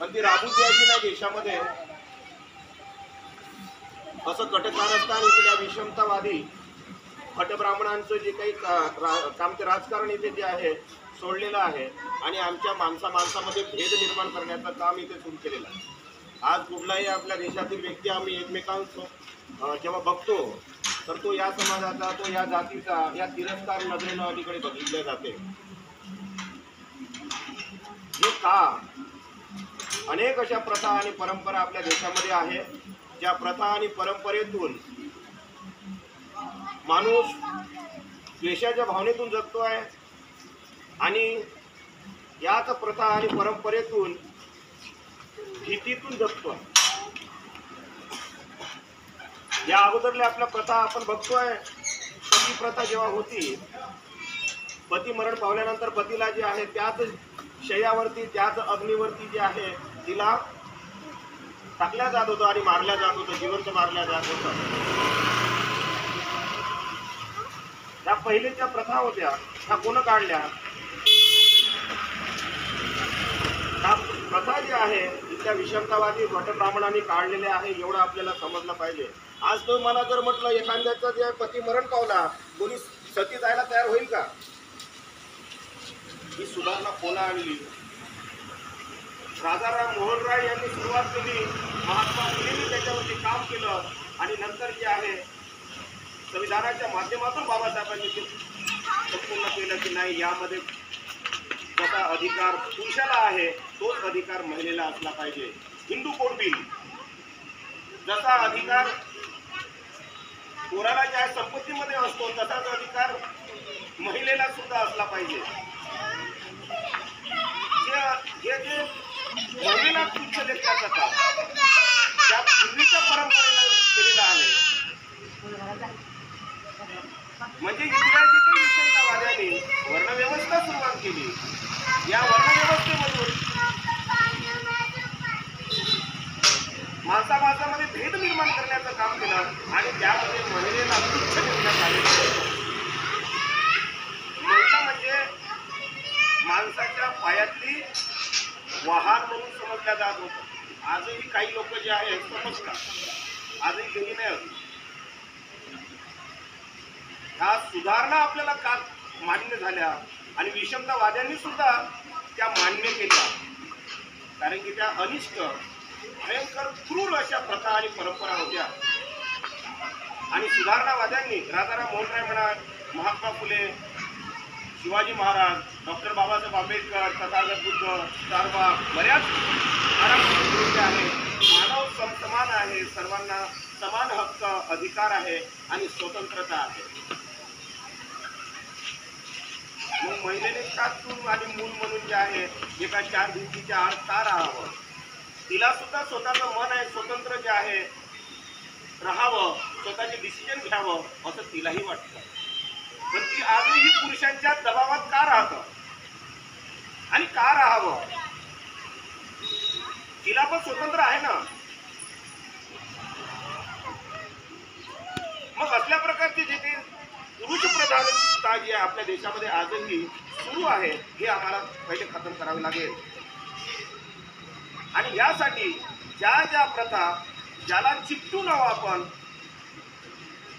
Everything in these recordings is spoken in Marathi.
पण ती राबू द्यायची नाही देशामध्ये, असं कटकारस्थान इथल्या विषमतावादी भटब्राह्मणांचं जे काही काम ते राजकारण इथे जे आहे सोडलेलं आहे आणि आमच्या माणसामध्ये भेद निर्माण करण्याचं काम इथे सुरू केलेलं आहे. आज कुठलाही आपल्या देशातील व्यक्ती आम्ही एकमेकांसो जेव्हा बघतो तर तो या समाजाचा, तो या जातीचा, या तिरस्कार नजरेनं अलीकडे बघितले जाते. हे का? अनेक अशा प्रथा आणि परंपरा आपल्या देशामध्ये आहे, ज्या प्रथा आणि परंपरेतून माणूस द्वेषाच्या भावनेतून जगतो आहे आणि याच प्रथा आणि परंपरेतून भीतीतून जगतो आहे. या अगोदरल्या आपल्या प्रथा आपण बघतोय. पती प्रथा जेव्हा होती, पती मरण पावल्यानंतर पतीला जे आहे त्याच शय्यावरती, त्याच अग्नीवरती जे आहे तिला टाकल्या जात होतं आणि मारल्या जात होतं, जिवंत मारल्या जात होतं. त्या पहिलेच्या प्रथा होत्या त्या कोण काढल्या? त्या प्रथा जी आहे इथल्या विषमतावादी भटब्राह्मणांनी काढलेल्या आहे, एवढं आपल्याला समजलं पाहिजे. आज तो मला जर म्हटलं एखाद्याचा जे पती मरण पावला, कोणी सती जायला तयार होईल का? ही सुधारणा कोण आणली? राजाराम मोहन राय यांनी सुरुवात केली, महात्मा फुलेंनी त्याच्यावरती काम केलं आणि नंतर जे आहे संविधानाच्या माध्यमातून बाबासाहेबांनी ते संपूर्ण केलं की नाही, यामध्ये जसा अधिकार पुरुषाला आहे तोच अधिकार महिलेला असला पाहिजे. हिंदू कोड बिल, जसा अधिकार पोराला ज्या संपत्तीमध्ये असतो तसाच अधिकार महिलेला सुद्धा असला पाहिजे. जे महिलेला तुच्छ लेखला जातात त्या पूर्वीच्या परंपरेला केलेला आहे. म्हणजे इथल्या जे काही विषमतावाद्यांनी वर्णव्यवस्था सुरुवात केली, या वर्णव्यवस्थेमधून माणसामध्ये भेद निर्माण करण्याचं काम केलं आणि त्यामध्ये महिलेला तुच्छ लेखण्यात आले. महिला म्हणजे माणसाच्या पायातली वाहन म्हणून समजल्या जात होतं. आजही काही लोक जे आहेत समजतात, आजही गेली नाही होती. ह्या सुधारणा आपल्याला का मान्य झाल्या आणि विषमतावाद्यांनी सुद्धा त्या मान्य केल्या, कारण की त्या अनिष्ट, भयंकर, क्रूर अशा प्रथा आणि परंपरा होत्या. आणि सुधारणावाद्यांनी राजाराम मोहन राय म्हणा, महात्मा फुले, शिवाजी महाराज, डॉक्टर बाबासाहेब आंबेडकर, तथागत बुद्ध, चारबाग, बऱ्याच आहे. मानव समान आहे, सर्वांना समान हक्क, अधिकार आहे आणि स्वतंत्रता आहे. मग महिलेने का चूल आणि मूल म्हणून जे आहे एका चार भिंतीच्या आड का राहावं? तिला सुद्धा स्वतःचं मन आहे, स्वतंत्र जे आहे राहावं, स्वतःचे डिसिजन घ्यावं असं तिलाही वाटतं. पण ती आजही पुरुषांच्या दबावात का राहतं आणि का राहावं? तिला पण स्वतंत्र आहे ना. मग असल्या प्रकारची जे काही पुरुष प्रधानता जी आहे आपल्या देशामध्ये आजही सुरू आहे, हे आम्हाला पहिले खतम करावे लागेल. आणि यासाठी ज्या ज्या प्रथा ज्याला चिकटून आहो आपण,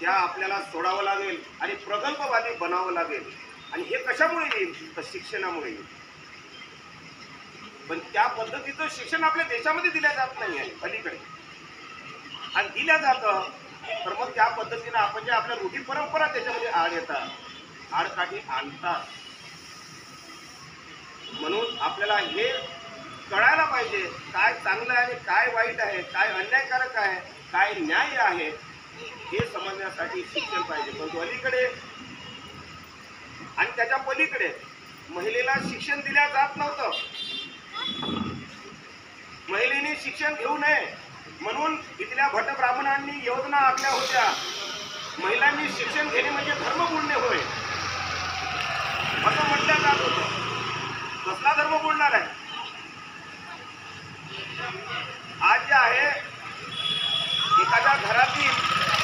त्या आपल्याला सोडावं लागेल आणि प्रगल्भवादी बनावं लागेल. आणि हे कशामुळे येईल? तर शिक्षणामुळे येईल. पण त्या पद्धतीचं शिक्षण आपल्या देशामध्ये दिल्या जात नाही आहे अलीकडे, आणि दिल्या जातं तर मग त्या पद्धतीनं आपण जे आपल्या रूढी परंपरा त्याच्यामध्ये आड येतात, आडकाठी आणतात. म्हणून आपल्याला हे कळायला पाहिजे काय चांगलं आहे आणि काय वाईट आहे, काय अन्यायकारक आहे, काय न्याय आहे, हे समजण्यासाठी शिक्षण पाहिजे. परंतु अलीकडे आणि त्याच्या पलीकडे महिलेला शिक्षण दिल्या जात नव्हतं. महिलेने शिक्षण घेऊ नये म्हणून इथल्या भटब्राह्मणांनी योजना आखल्या होत्या. महिलांनी शिक्षण घेणे म्हणजे धर्म बोलणे होय असं म्हटलं जात होतं. कसला धर्म बोलणार आहे? आज जे आहे एखाद्या घरातील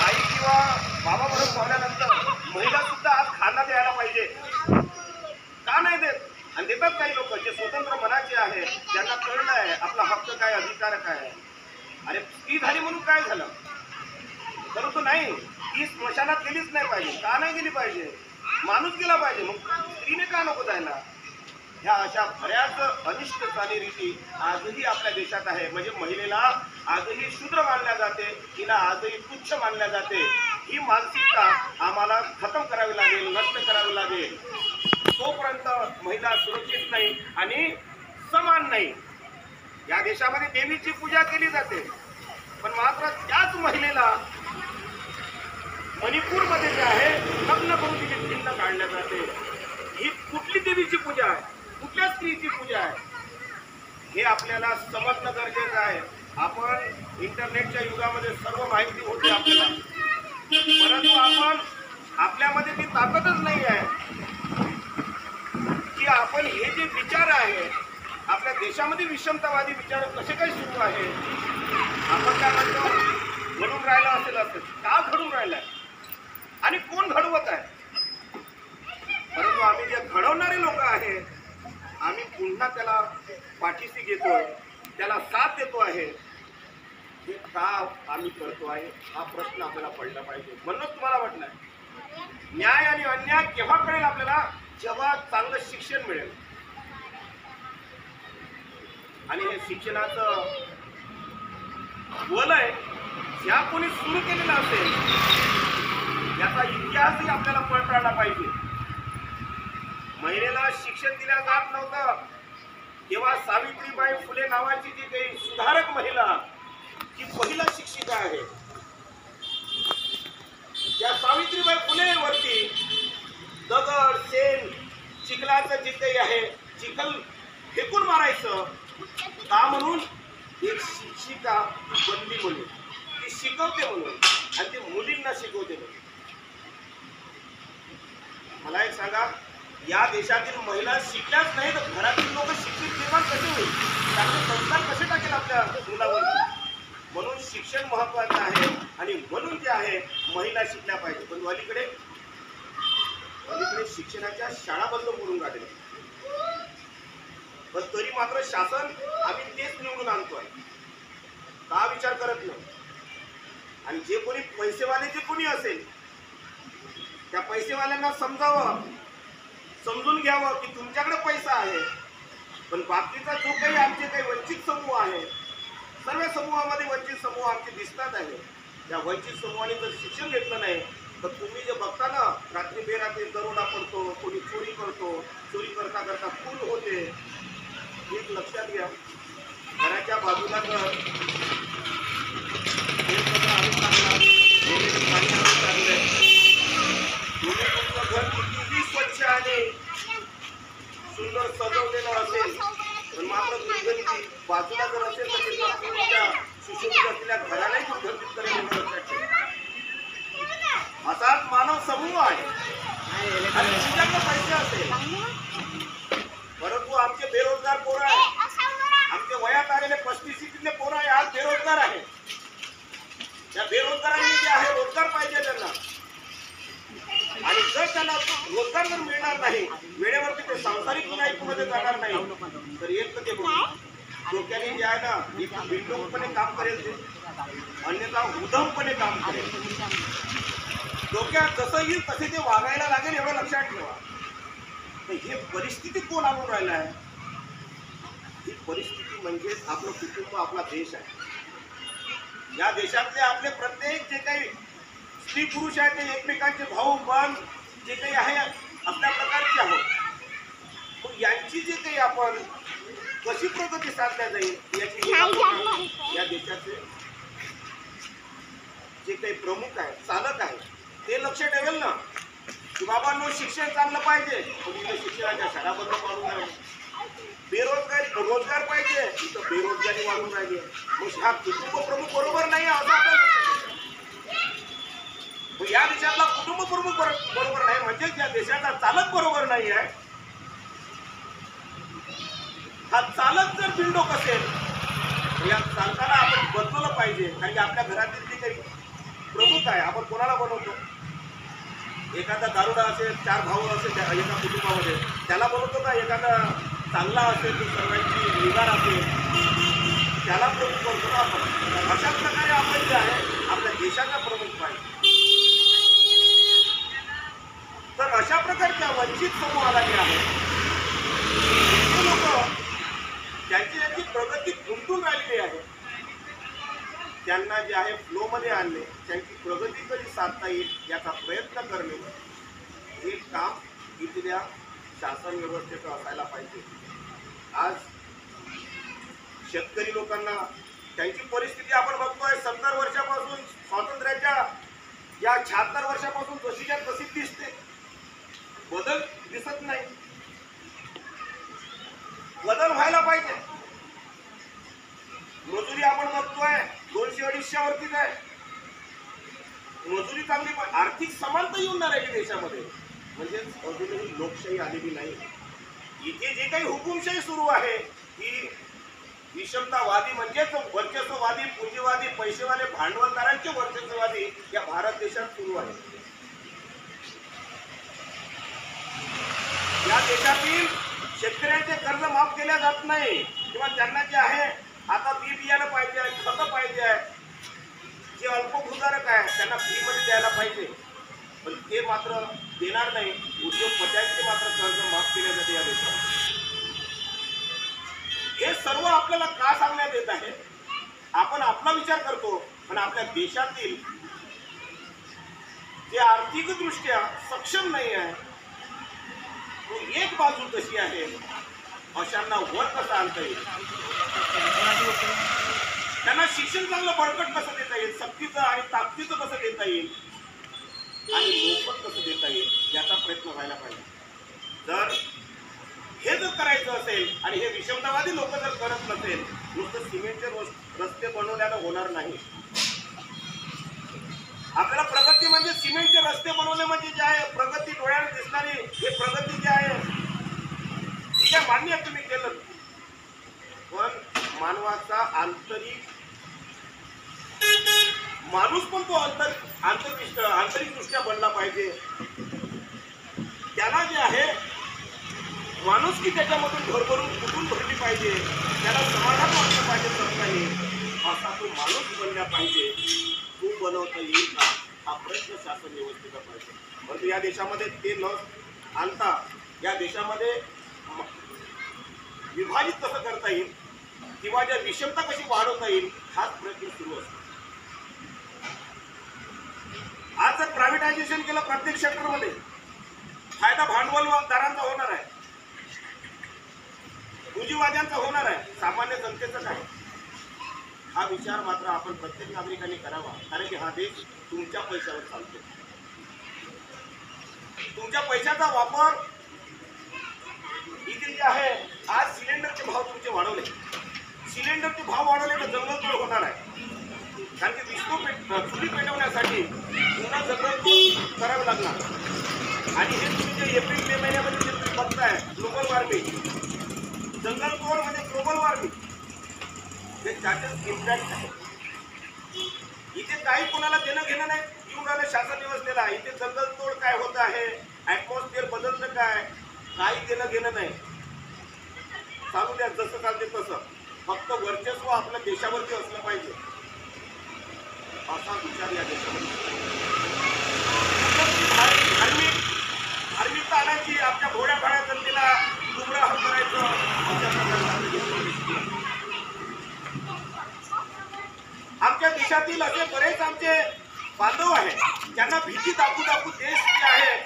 आई किंवा बाबा म्हणून पावल्यानंतर महिला सुद्धा आज खाना द्यायला पाहिजे. का नाही देत? आणि देतात काही लोक जे स्वतंत्र मनाचे आहे. ज्यांना कळलंय आपला हक्क काय, अधिकार काय. अरे स्त्री झाली म्हणून काय झालं? परंतु नाही, ती स्मशानात गेलीच नाही पाहिजे. का नाही गेली पाहिजे? माणूस गेला पाहिजे, मग स्त्रीने का नको जायला? ह्या अशा बऱ्याच अनिष्ट चालीरीती आजही आपल्या देशात आहे. म्हणजे महिलेला आजही शूद्र मानल्या जाते, तिला आजही तुच्छ मानल्या जाते. ही मानसिकता आम्हाला खतम करावी लागेल, नष्ट करावी लागेल. तोपर्यंत महिला सुरक्षित नाही आणि समान नाही. या देशामध्ये देवीची पूजा केली जाते, पण मात्र त्याच महिलेला मणिपूरमध्ये जे आहे लग्न करून तिची भिन्न काढल्या जाते. ही कुठली देवीची पूजा आहे? कुठल्या स्त्रीची पूजा आहे? हे आपल्याला समजणं गरजेचं आहे. आपण इंटरनेटच्या युगामध्ये सर्व माहिती होते आपल्याला, परंतु आपण आपल्यामध्ये ती ताकदच नाही आहे की आपण हे जे विचार आहे, आपल्या देशामध्ये विषमतावादी विचार कसे काय सुरू आहे, आपण काय म्हणतो घडून राहिला असेल. का घडून राहिलाय आणि कोण घडवत आहे? परंतु आम्ही जे घडवणारे लोक आहेत, आम्ही पुन्हा त्याला पाठीशी घेतोय, त्याला साथ देतो आहे. हे का आम्ही करतो आहे हा प्रश्न आपल्याला पडला पाहिजे. म्हणूनच तुम्हाला म्हटलंय, न्याय आणि अन्याय केव्हा कळेल आपल्याला? जेव्हा चांगलं शिक्षण मिळेल. आणि हे शिक्षणाचं वलय ज्या कोणी सुरू केलेलं असेल याचा इतिहासही आपल्याला पडताळला पाहिजे. महिलेला शिक्षण दिल्या जात नव्हतं तेव्हा सावित्रीबाई फुले नावाची जी काही सुधारक महिला, जी पहिला शिक्षिका आहे, त्या सावित्रीबाई फुले वरती दगड, शेण, चिखलाचं जे काही आहे, चिखल फेकून मारायचं का म्हणून एक शिक्षिका बनली म्हणून, ती शिकवते म्हणून, आणि ती मुलींना शिकवते म्हणून. मला एक सांगा, या देशातील महिला शिकल्याच नाही तर घरातील लोक शिक्षित निर्माण कसे होईल? चांगले संस्कार कसे टाकेल आपल्या मुलावर? म्हणून शिक्षण महत्वाचं आहे आणि म्हणून जे आहे महिला शिकल्या पाहिजे. पण अलीकडे शिक्षणाच्या शाळा बंद करून काढल्या, पण तरी मात्र शासन आम्ही तेच निवडून आणतोय. का विचार करत नाही? आणि जे कोणी पैसेवाले जे कोणी असेल त्या पैसेवाल्यांना समजावं, समजून घ्यावं की तुमच्याकडे पैसा आहे, पण बाकीचा जो काही आमचे काही वंचित समूह आहे, सर्व समूहामध्ये वंचित समूह आमचे दिसतात आहे. या वंचित समूहाने जर शिक्षण घेतलं नाही तर तुम्ही जे बघता ना, रात्री बेरात्री दरोडा पडतो, कोणी चोरी करतो, चोरी करता करता खून होते. एक लक्षात घ्या, घराच्या बाजूला जर तुमचं घर कितीही स्वच्छ आणि सुंदर सजवलेलं असेल, पण मात्र दुर्गंधी बाजूला जर असेल तर तुमच्या सुशोभित असलेल्या घरालाही दुर्गंधित करेल. असाच मानव समूह आहे आणि तुमच्याकडे पैसे असेल, परंतु आमचे बेरोजगार पोरं आहे, आमचे वयात आलेले 35-40 पोरं आहे, आज बेरोजगार आहे. त्या बेरोजगारांनी जे आहे रोजगार पाहिजे त्यांना, आणि जर त्यांना रोजगार जर मिळणार नाही, वेळेवरती ते सांसारिक लाईफमध्ये जाणार नाही, तर एक तर ते डोक्याने जे आहे ना, एक बिनडोकपणे काम करेल ते, अन्यथा उधमपणे काम करेल. डोक्यात जसं येईल तसे ते वागायला लागेल, एवढं लक्षात ठेवा. तर ही परिस्थिती कोण आणून राहिला आहे? ही परिस्थिती म्हणजे आपलं कुटुंब, आपला देश आहे. या देशातले आपले प्रत्येक जे काही स्त्री पुरुष आहेत ते एकमेकांचे भाऊ बंद जे काही आहे आपल्या प्रकारचे आहोत. मग यांची जे काही आपण कशी प्रगती साधल्या जाईल याची या देशाचे जे काही प्रमुख आहे, चालक आहे, ते लक्ष ठेवेल ना की बाबांनो शिक्षण चांगलं पाहिजे, शिक्षणाच्या शाळा बंद पाडून राहिले. रोजगार पाहिजे, इथं बेरोजगारी वाढून राहिली. मग हा कुटुंब प्रमुख बरोबर नाही असं आपल्याला. या देशातला कुटुंब प्रमुख बरोबर नाही म्हणजे या देशाचा चालक बरोबर नाही आहे. हा चालक जर बिंडोक असेल या चालकाला आपण बदललं पाहिजे. कारण की आपल्या घरातील जे काही प्रमुख आहे, आपण कोणाला बनवतो? एखादा दारुडा असेल, 4 भाऊ असेल एका कुटुंबामध्ये, त्याला बनवतो का? एखादा चांगला असेल, तो सर्वांची निगा असेल, त्याला प्रमुख करतो ना आपण. अशा प्रकारे आपण जे आहे आपल्या देशाचा प्रमुख पाहिजे. तर अशा प्रकारच्या वंचित समूहाला जे आहे ते लोक ज्यांची प्रगती गुंतून राहिलेली आहे त्यांना जे आहे फ्लो मध्ये आणणे, त्यांची प्रगती कधी साधता येईल याचा प्रयत्न करणे, हे काम इथल्या शासन व्यवस्थेचं असायला पाहिजे. आज शेतकरी लोकांना त्यांची परिस्थिती आपण बघतोय 70 वर्षापासून स्वातंत्र्याच्या या 76 वर्षापासून जशीच्या तशी दिसते, बदल दिसत नाही. बदल व्हायला पाहिजे. मजुरी आपण बघतोय 200-250 वरतीच आहे. मजुरी चांगली, पण आर्थिक समानता येऊन नाही राहिली देशामध्ये, म्हणजे अजूनही लोकशाही आलेली नाही. इथे जे काही हुकुमशाही सुरू आहे ही विषमतावादी, म्हणजेच वर्चस्ववादी, पुंजीवादी, पैसेवाले, भांडवलदारांचे वर्चस्ववादी या भारत देशात सुरू आहे. या देशातील शेतकऱ्यांचे कर्ज माफ केले जात नाही, किंवा त्यांना जे आहे आता बी बियाणं पाहिजे, खतं पाहिजे, जे अल्पभूधारक आहे त्यांना फ्री मध्ये द्यायला पाहिजे, पण ते मात्र देणार नाही. उद्योगपत्यांचे मात्र कर्ज माफ केले जाते या देशात. हे सर्व आपल्याला का सांगण्यात येत आहे? आपण आपला विचार करतो, पण आपल्या देशातील जे आर्थिकदृष्ट्या सक्षम नाही आहे, तो एक बाजू कशी आहे, अशांना वर कसं आणता येईल, त्यांना शिक्षण चांगलं बळकट कसं देता येईल, सक्तीचं आणि ताकदीचं कसं देता येईल आणि मोफत कसं देता येईल याचा प्रयत्न व्हायला पाहिजे. जर हे जर करायचं असेल आणि हे विषमतावादी लोक जर करत नसेल, नुसतं सिमेंटचे रस्ते बनवल्यानं होणार नाही. आपल्याला प्रगती म्हणजे सिमेंटचे रस्ते बनवले म्हणजे जे आहे प्रगती डोळ्याने दिसणारी हे प्रगती जे आहे ठीक आहे, मान्य तुम्ही केलं, पण मानवाचा आंतरिक माणूस पण तो आंतरिकदृष्ट्या बनला पाहिजे. त्याला जे आहे माणूस की त्याच्यामधून भरभरून कुठून भरली पाहिजे, त्याला समाधान वाटलं पाहिजे सरकारने, असा तो माणूस बनला पाहिजे. तो बनवता येईल का हा प्रश्न शासन व्यवस्थेचा पाहिजे. परंतु या देशामध्ये ते न आणता या देशामध्ये विभाजित कसं करता येईल किंवा ज्या विषमता कशी वाढवता येईल हाच प्रयत्न सुरू असतो. आज जर प्रायव्हेटायझेशन केलं प्रत्येक सेक्टरमध्ये, फायदा भांडवलदारांचा होणार आहे, पुंजीवाद्यांचा होणार आहे, सामान्य जनतेचा काय? हा विचार मात्र आपण प्रत्येक नागरिकांनी करावा, कारण की हा देश तुमच्या पैशावर चालतो. तुमच्या पैशाचा वापर इथे जे आहे, आज सिलेंडरचे भाव तुमचे वाढवले, सिलेंडरचे भाव वाढवले तर जंगलतोड होणार आहे, कारण की चुली पेटवण्यासाठी पुन्हा जंगलतोड करावं लागणार. आणि हे तुम्ही जे एप्रिल-मे महिन्यामध्ये जे तुम्ही बघताय ग्लोबल वॉर्मिंग, जंगलतोड म्हणजे ग्लोबल वॉर्मिंग, हे त्याच्याच इम्पॅक्ट आहे. इथे काही कोणाला देणं घेणं नाही, येऊन राहिलं शासन व्यवस्थेला. इथे जंगलतोड काय होत आहे, ऍटमॉस्फिअर बदलतं काय, काही देणं घेणं नाही. चालू द्या, जसं चालते तसं, फक्त वर्चस्व आपल्या देशावरती असलं पाहिजे असा विचार या देशामध्ये. धार्मिकता आणायची, आपल्या भोळ्या भाड्या जनतेला गुमराह करायचं, अशा प्रकारचं. आमच्या देशातील असे बरेच आमचे बांधव आहेत ज्यांना भीती दाखवू देश जे आहे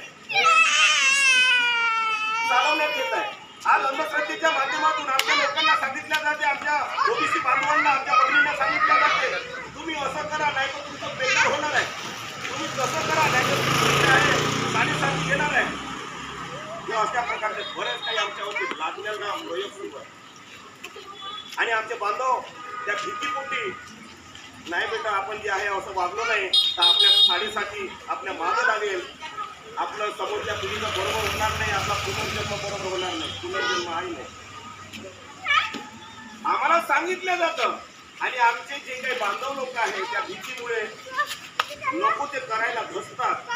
चालवण्यात येत आहे. आज अंधश्रद्धेच्या माध्यमातून आमच्या लोकांना सांगितल्या जाते, आमच्या ओबीसी बांधवांना, आमच्या बहिणींना सांगितलं जाते, तुम्ही असं करा नाही तर तुमचं बेकार होणार आहे, तुम्ही तसं करा नाही तर तुम्ही आहे साडेसाती घेणार आहे. हे अशा प्रकारचे बरेच काही आमच्यावरती लादलेला प्रयोग सुरू आहे. आणि आमचे बांधव त्या भीतीपोटी नाही बेटा आपण जे आहे असं वागलो नाही तर आपल्या साडेसाती आपल्या मागं लागेल, आपलं समोरच्या पिढीचं बरोबर होणार नाही, आपला पुनर्जन्म बरोबर होणार नाही, पुनर्जन्म आहे नाही आम्हाला सांगितलं जातं. आणि आमचे जे काही बांधव लोक आहेत त्या भीतीमुळे नको ते करायला घसतात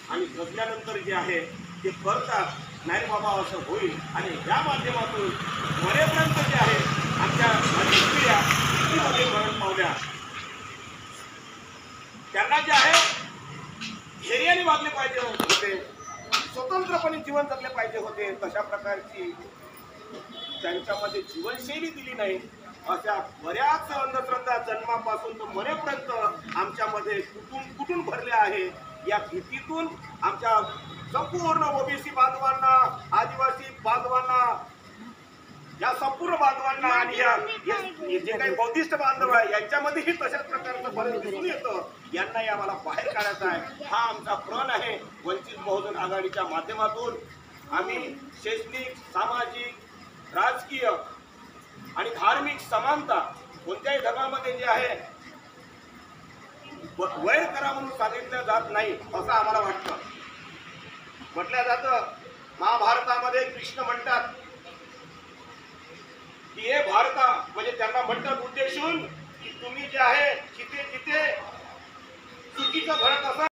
आणि घसल्यानंतर जे आहे ते करतात. नाही बाबा असं होईल आणि या माध्यमातून मरेपर्यंत जे आहे आमच्या नवीन पिढ्या शेतीमध्ये मरण पावल्या त्यांना जे आहे धैर्याने वागले पाहिजे होते, स्वतंत्रपणे जीवन जगले पाहिजे होते. तशा प्रकारची त्यांच्यामध्ये जीवनशैली दिली नाही. अशा बऱ्याच अंधश्रद्धा जन्मापासून तर मरेपर्यंत आमच्यामध्ये कुठून कुठून भरल्या आहे. या भीतीतून आमच्या संपूर्ण ओबीसी बांधवांना, आदिवासी बांधवांना, या संपूर्ण बांधवांना आणि या जे काही बौद्धिस्ट बांधव आहे यांच्यामध्येही तशाच प्रकारचं फरक दिसून येतं. यांना आम्हाला बाहेर काढायचा आहे. हा आमचा प्रण आहे. वंचित बहुजन आघाडीच्या माध्यमातून आम्ही शैक्षणिक, सामाजिक, राजकीय आणि धार्मिक समानता कोणत्याही धर्मामध्ये जे आहे वैर करा म्हणून सांगितलं जात नाही असं आम्हाला वाटतं. म्हटलं जातं महाभारतामध्ये कृष्ण म्हणतात की हे भारता म्हणजे त्यांना म्हणतात उद्देशून की तुम्ही जे आहे जिथे जिथे चुकीचं घडत असाल